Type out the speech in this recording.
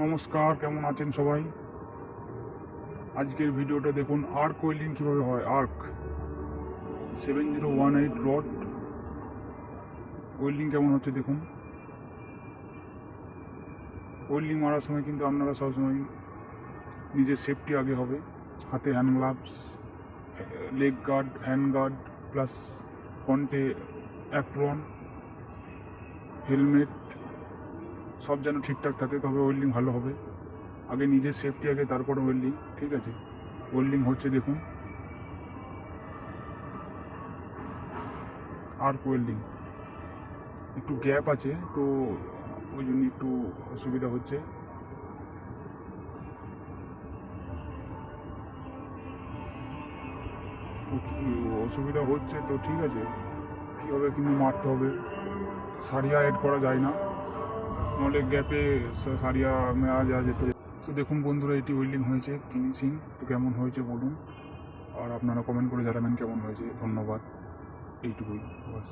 নমস্কার, কেমন আছেন সবাই? আজকের ভিডিওটা দেখুন, আর্ক ওয়েল্ডিং কীভাবে হয়। আর্ক 7018 রড ওয়েল্ডিং কেমন হচ্ছে দেখুন। ওয়েল্ডিং মারার সময় কিন্তু আপনারা সবসময় নিজের সেফটি আগে হবে। হাতে hand gloves, leg guard, hand guard, plus ফ্রন্টে অ্যাপ্রন, হেলমেট সব যেন ঠিকঠাক থাকে, তবে ওয়েল্ডিং ভালো হবে। আগে নিজের সেফটি আগে, তারপরে ওয়েল্ডিং। ঠিক আছে, ওয়েল্ডিং হচ্ছে দেখুন, আর্ক ওয়েল্ডিং। একটু গ্যাপ আছে তো ওই জন্য একটু অসুবিধা হচ্ছে। অসুবিধা হচ্ছে তো ঠিক আছে, কী হবে, কিন্তু মারতে হবে। সারিয়া এড করা যায় না, নাহলে গ্যাপে সারিয়া মেরা যা যেত। তো দেখুন বন্ধুরা, এটি ওয়েল্ডিং হয়েছে, ফিনিশিং তো কেমন হয়েছে বলুন, আর আপনারা কমেন্ট করে জানাবেন কেমন হয়েছে। ধন্যবাদ, এইটুকুই বাস।